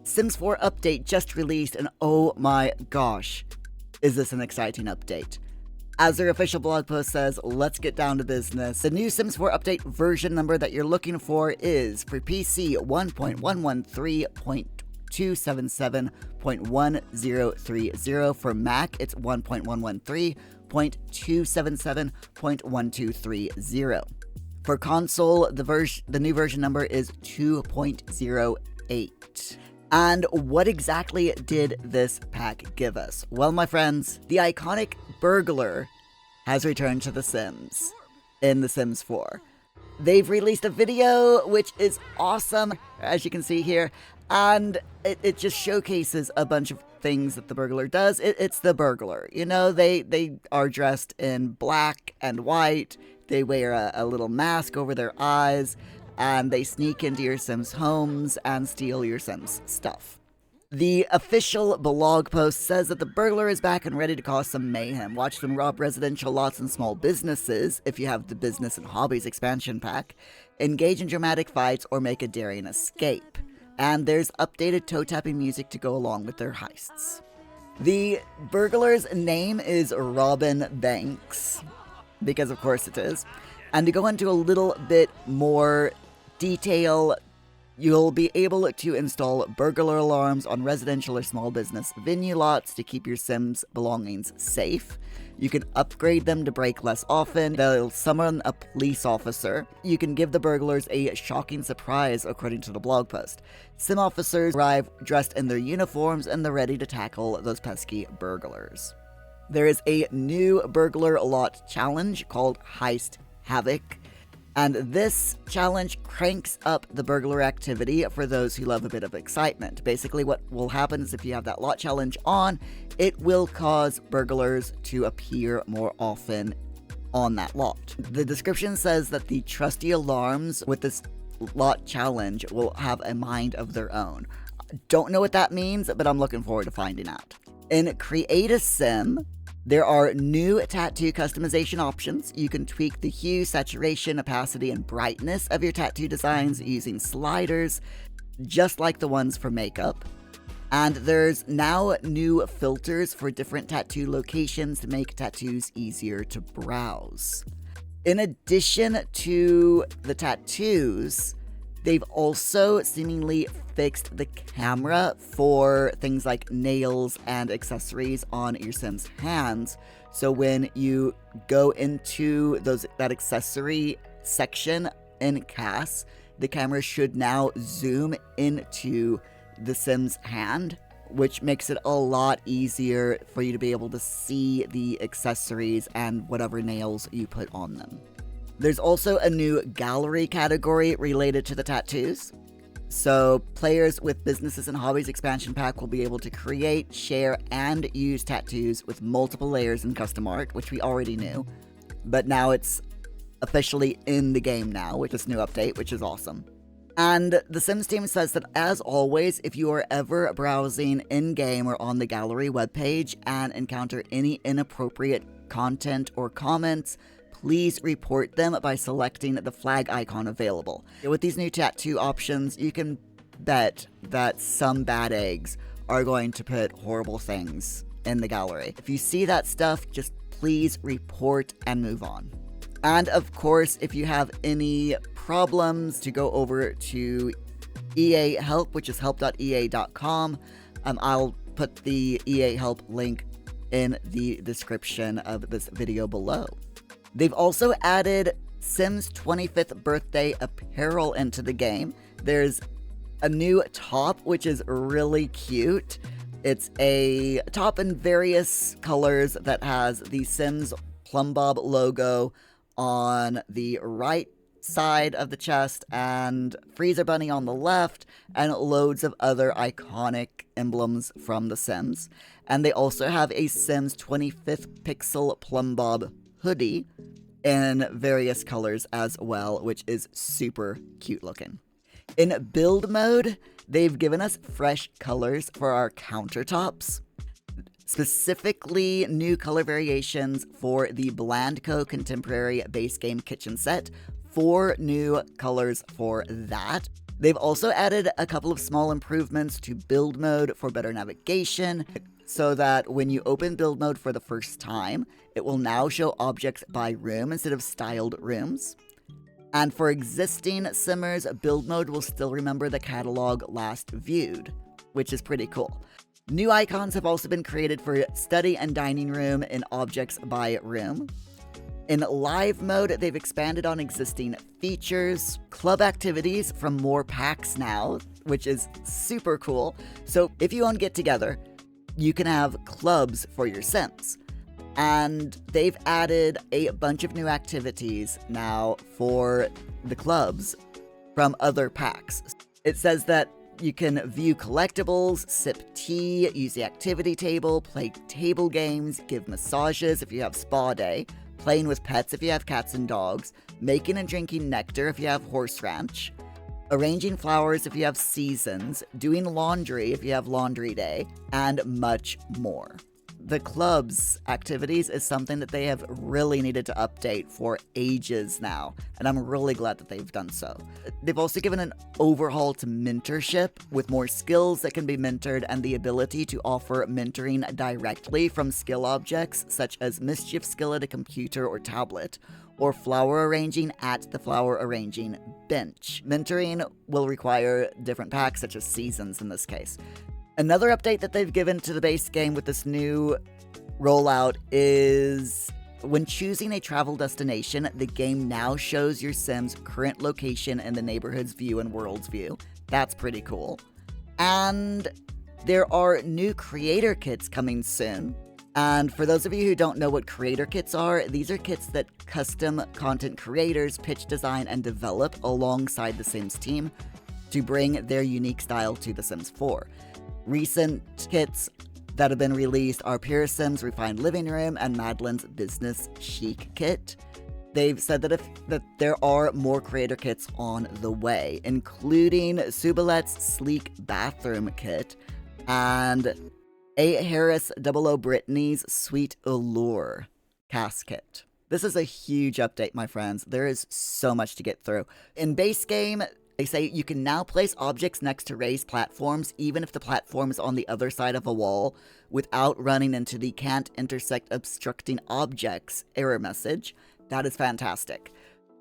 Sims 4 update just released, and oh my gosh, is this an exciting update. As their official blog post says, let's get down to business. The new Sims 4 update version number that you're looking for is, for PC, 1.113.277.1030. For Mac, it's 1.113.277.1230. For console, the new version number is 2.08. And what exactly did this pack give us? Well, my friends, the iconic Burglar has returned to The Sims in The Sims 4. They've released a video, which is awesome, as you can see here, and it just showcases a bunch of things that the Burglar does. It's the Burglar. You know, they are dressed in black and white, they wear a little mask over their eyes, and they sneak into your Sims' homes and steal your Sims' stuff. The official blog post says that the Burglar is back and ready to cause some mayhem. Watch them rob residential lots and small businesses if you have the Business and Hobbies expansion pack, engage in dramatic fights, or make a daring escape. And there's updated toe-tapping music to go along with their heists. The Burglar's name is Robin Banks, because of course it is. And to go into a little bit more detail, you'll be able to install burglar alarms on residential or small business venue lots to keep your Sims' belongings safe. You can upgrade them to break less often. They'll summon a police officer. You can give the burglars a shocking surprise, according to the blog post. Sim officers arrive dressed in their uniforms and they're ready to tackle those pesky burglars. There is a new burglar lot challenge called Heist Havoc. And this challenge cranks up the burglar activity for those who love a bit of excitement. Basically, what will happen is if you have that lot challenge on, it will cause burglars to appear more often on that lot. The description says that the trusty alarms with this lot challenge will have a mind of their own. Don't know what that means, but I'm looking forward to finding out. In Create a Sim, there are new tattoo customization options. You can tweak the hue, saturation, opacity, and brightness of your tattoo designs using sliders, just like the ones for makeup. And there's now new filters for different tattoo locations to make tattoos easier to browse. In addition to the tattoos, they've also seemingly fixed the camera for things like nails and accessories on your Sims' hands. So when you go into that accessory section in CAS, the camera should now zoom into the Sims' hand, which makes it a lot easier for you to be able to see the accessories and whatever nails you put on them. There's also a new gallery category related to the tattoos. So players with Businesses and Hobbies expansion pack will be able to create, share, and use tattoos with multiple layers in custom art, which we already knew. But now it's officially in the game now with this new update, which is awesome. And the Sims team says that, as always, if you are ever browsing in-game or on the gallery webpage and encounter any inappropriate content or comments, please report them by selecting the flag icon available. With these new tattoo options, you can bet that some bad eggs are going to put horrible things in the gallery. If you see that stuff, just please report and move on. And of course, if you have any problems, to go over to EA Help, which is help.ea.com. I'll put the EA Help link in the description of this video below. They've also added Sims 25th birthday apparel into the game. There's a new top, which is really cute. It's a top in various colors that has the Sims Plumbob logo on the right side of the chest and Freezer Bunny on the left, and loads of other iconic emblems from The Sims. And they also have a Sims 25th Pixel Plumbob hoodie in various colors as well, which is super cute looking. In build mode, they've given us fresh colors for our countertops. Specifically, new color variations for the Blandco Contemporary base game kitchen set. 4 new colors for that. They've also added a couple of small improvements to build mode for better navigation, so that when you open build mode for the first time, it will now show objects by room instead of styled rooms. And for existing simmers, build mode will still remember the catalog last viewed, which is pretty cool. New icons have also been created for study and dining room in objects by room. In live mode, they've expanded on existing features, club activities from more packs now, which is super cool. So if you own Get Together, you can have clubs for your Sims. And they've added a bunch of new activities now for the clubs from other packs. It says that you can view collectibles, sip tea, use the activity table, play table games, give massages if you have spa day, playing with pets if you have cats and dogs, making and drinking nectar if you have horse ranch, arranging flowers if you have seasons, doing laundry if you have laundry day, and much more. The club's activities is something that they have really needed to update for ages now, and I'm really glad that they've done so. They've also given an overhaul to mentorship with more skills that can be mentored and the ability to offer mentoring directly from skill objects such as mischief skill at a computer or tablet, or flower arranging at the flower arranging bench. Mentoring will require different packs such as seasons in this case. Another update that they've given to the base game with this new rollout is when choosing a travel destination, the game now shows your Sim's current location in the neighborhood's view and world's view. That's pretty cool. And there are new creator kits coming soon. And for those of you who don't know what creator kits are, these are kits that custom content creators pitch, design, and develop alongside the Sims team to bring their unique style to The Sims 4. Recent kits that have been released are Pure Sims' Refined Living Room and Madeline's Business Chic kit. They've said that there are more creator kits on the way, including Subalet's Sleek Bathroom kit and A. Harris 00 Brittany's Sweet Allure cast kit. This is a huge update, my friends. There is so much to get through. In base game, they say you can now place objects next to raised platforms even if the platform is on the other side of a wall without running into the can't intersect obstructing objects error message. That is fantastic.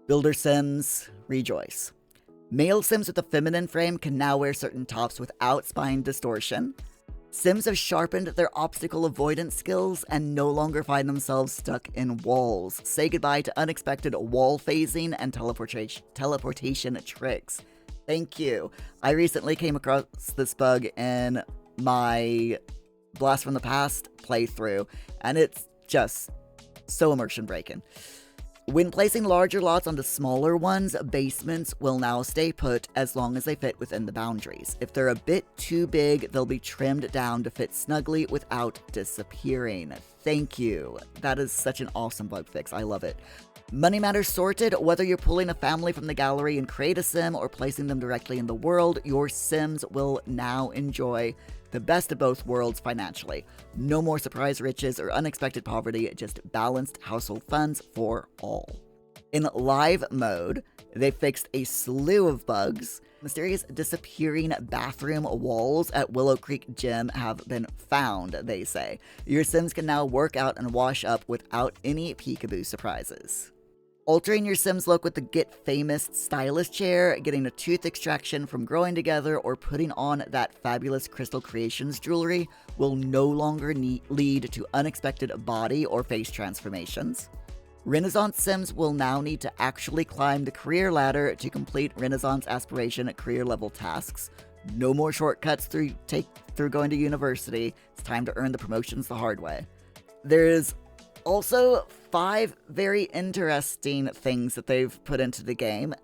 Builder Sims, rejoice. Male Sims with a feminine frame can now wear certain tops without spine distortion. Sims have sharpened their obstacle avoidance skills and no longer find themselves stuck in walls. Say goodbye to unexpected wall phasing and teleportation tricks. Thank you. I recently came across this bug in my Blast from the Past playthrough, and it's just so immersion breaking. When placing larger lots onto smaller ones, basements will now stay put as long as they fit within the boundaries. If they're a bit too big, they'll be trimmed down to fit snugly without disappearing. Thank you. That is such an awesome bug fix. I love it. Money matters sorted. Whether you're pulling a family from the gallery and create a sim or placing them directly in the world, your Sims will now enjoy the best of both worlds financially. No more surprise riches or unexpected poverty, just balanced household funds for all. In live mode, they fixed a slew of bugs. Mysterious disappearing bathroom walls at Willow Creek Gym have been found, they say. Your Sims can now work out and wash up without any peekaboo surprises. Altering your Sims look with the Get Famous stylist chair, getting a tooth extraction from growing together, or putting on that fabulous Crystal Creations jewelry will no longer lead to unexpected body or face transformations. Renaissance Sims will now need to actually climb the career ladder to complete Renaissance Aspiration at career level tasks. No more shortcuts through going to university. It's time to earn the promotions the hard way. There's also 5 very interesting things that they've put into the game.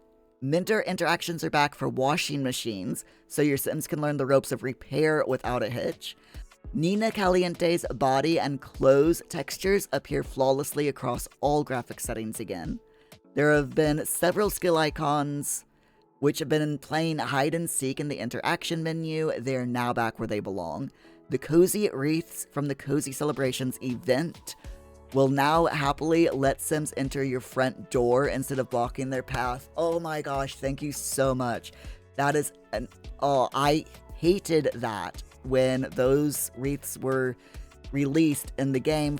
Mentor interactions are back for washing machines, so your Sims can learn the ropes of repair without a hitch. Nina Caliente's body and clothes textures appear flawlessly across all graphic settings again. There have been several skill icons which have been playing hide and seek in the interaction menu. They're now back where they belong. The cozy wreaths from the Cozy Celebrations event will now happily let Sims enter your front door instead of blocking their path. Oh my gosh, thank you so much. That is an, oh, I hated that when those wreaths were released in the game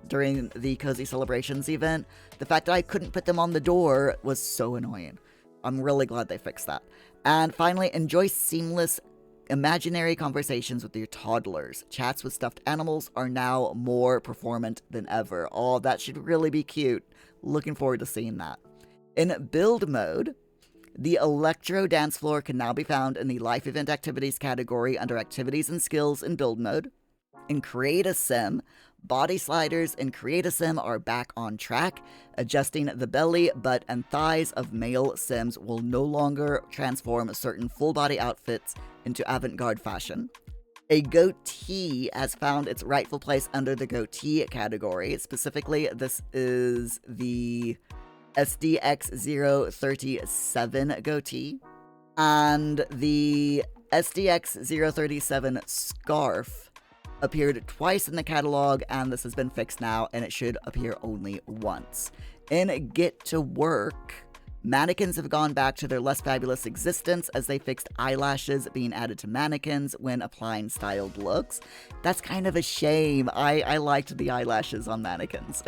during the Cozy Celebrations event. The fact that I couldn't put them on the door was so annoying. I'm really glad they fixed that. And finally, enjoy seamless imaginary conversations with your toddlers. Chats with stuffed animals are now more performant than ever. Oh, that should really be cute. Looking forward to seeing that. In build mode, the Electro Dance Floor can now be found in the Life Event Activities category under Activities and Skills in build mode. In Create a Sim, body sliders in Create a Sim are back on track. Adjusting the belly, butt, and thighs of male Sims will no longer transform certain full-body outfits into avant-garde fashion. A goatee has found its rightful place under the goatee category. Specifically, this is the SDX037 goatee, and the SDX037 scarf appeared twice in the catalog, and this has been fixed now, and it should appear only once. In Get to Work, mannequins have gone back to their less fabulous existence as they fixed eyelashes being added to mannequins when applying styled looks. That's kind of a shame. I liked the eyelashes on mannequins.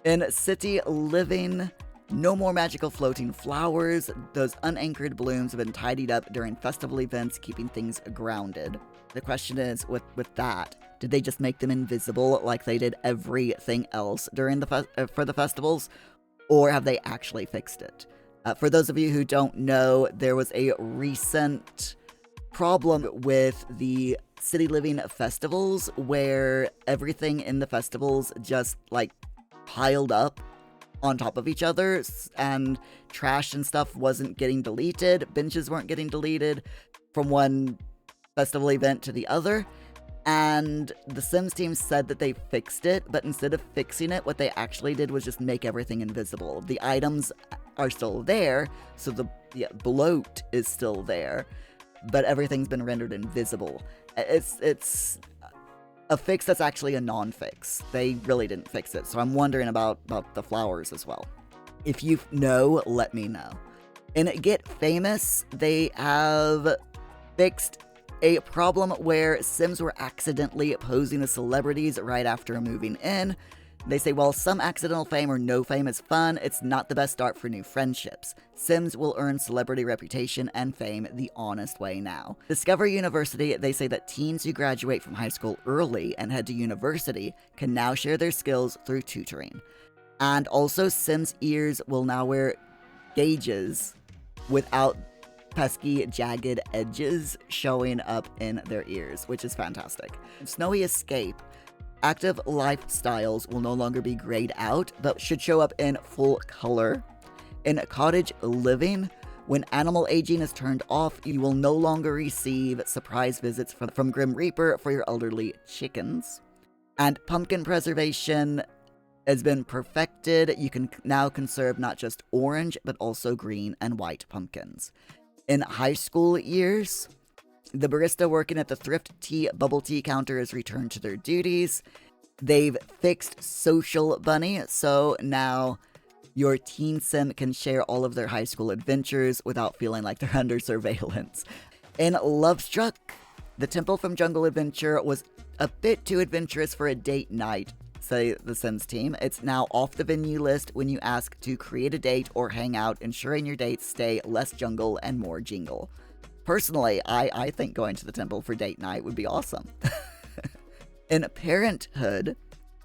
In City Living, no more magical floating flowers. Those unanchored blooms have been tidied up during festival events, keeping things grounded. The question is, with that, did they just make them invisible like they did everything else during for the festivals? Or have they actually fixed it? For those of you who don't know, there was a recent problem with the City Living festivals where everything in the festivals just, like, piled up on top of each other, and trash and stuff wasn't getting deleted, benches weren't getting deleted from one festival event to the other, and the Sims team said that they fixed it, but instead of fixing it, what they actually did was just make everything invisible. The items are still there, so the bloat is still there, but everything's been rendered invisible. It's a fix that's actually a non-fix. They really didn't fix it, so I'm wondering about the flowers as well. If you know, let me know. In Get Famous, they have fixed a problem where Sims were accidentally posing as celebrities right after moving in. They say, while some accidental fame or no fame is fun, it's not the best start for new friendships. Sims will earn celebrity reputation and fame the honest way now. Discover University, they say that teens who graduate from high school early and head to university can now share their skills through tutoring. And also, Sims' ears will now wear gauges without pesky, jagged edges showing up in their ears, which is fantastic. Snowy Escape. Active lifestyles will no longer be grayed out, but should show up in full color. In Cottage Living, when animal aging is turned off, you will no longer receive surprise visits from Grim Reaper for your elderly chickens. And pumpkin preservation has been perfected. You can now conserve not just orange, but also green and white pumpkins. In high school years, the barista working at the thrift tea bubble tea counter has returned to their duties. They've fixed Social Bunny, so now your teen sim can share all of their high school adventures without feeling like they're under surveillance. In Lovestruck, the temple from Jungle Adventure was a bit too adventurous for a date night, say the Sims team. It's now off the venue list when you ask to create a date or hang out, ensuring your dates stay less jungle and more jingle. Personally, I think going to the temple for date night would be awesome. In Parenthood,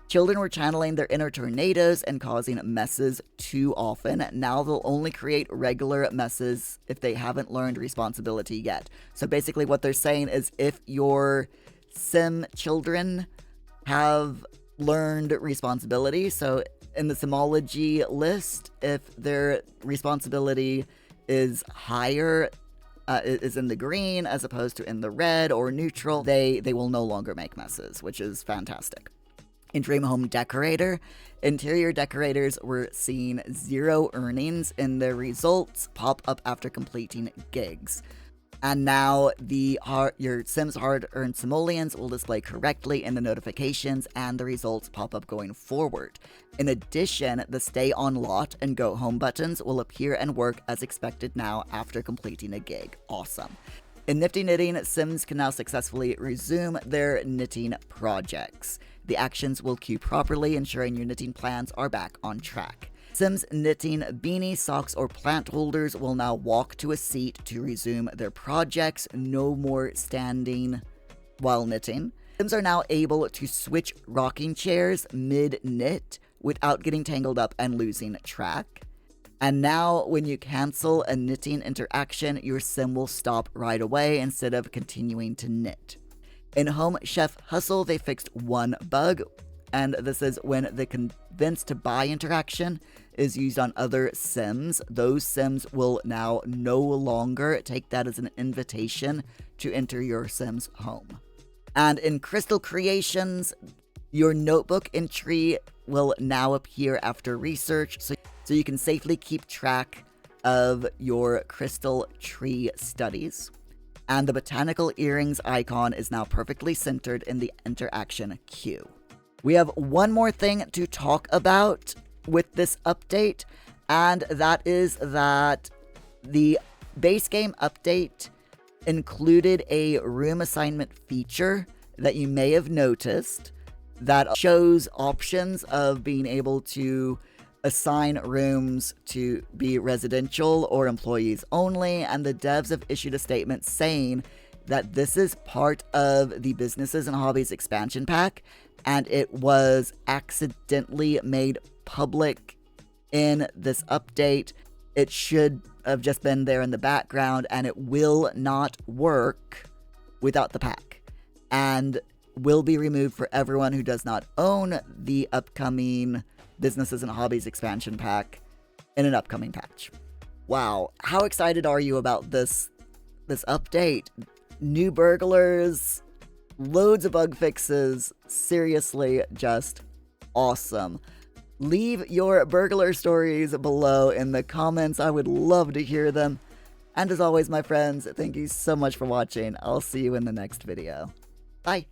children were channeling their inner tornadoes and causing messes too often. Now they'll only create regular messes if they haven't learned responsibility yet. So basically what they're saying is if your Sim children have learned responsibility, so in the Simology list, if their responsibility is higher, is in the green as opposed to in the red or neutral, they will no longer make messes, which is fantastic. In Dream Home Decorator, interior decorators were seeing 0 earnings in their results pop up after completing gigs. And now your Sims hard-earned simoleons will display correctly in the notifications and the results pop up going forward. In addition, the stay on lot and go home buttons will appear and work as expected now after completing a gig. Awesome. In Nifty Knitting, Sims can now successfully resume their knitting projects. The actions will queue properly, ensuring your knitting plans are back on track. Sims knitting beanie, socks, or plant holders will now walk to a seat to resume their projects. No more standing while knitting. Sims are now able to switch rocking chairs mid-knit without getting tangled up and losing track. And now, when you cancel a knitting interaction, your Sim will stop right away instead of continuing to knit. In Home Chef Hustle, they fixed one bug, and this is when the convince to buy interaction is used on other Sims. Those Sims will now no longer take that as an invitation to enter your Sim's home. And in Crystal Creations, your notebook entry will now appear after research, so you can safely keep track of your crystal tree studies. And the botanical earrings icon is now perfectly centered in the interaction queue. We have one more thing to talk about with this update, and that is that the base game update included a room assignment feature that you may have noticed that shows options of being able to assign rooms to be residential or employees only, and the devs have issued a statement saying that this is part of the Businesses and Hobbies expansion pack, and it was accidentally made public in this update. It should have just been there in the background, and it will not work without the pack, and will be removed for everyone who does not own the upcoming Businesses and Hobbies expansion pack in an upcoming patch. Wow, how excited are you about this update? New burglars, loads of bug fixes, seriously just awesome. Leave your burglar stories below in the comments. I would love to hear them. And as always, my friends, thank you so much for watching. I'll see you in the next video. Bye.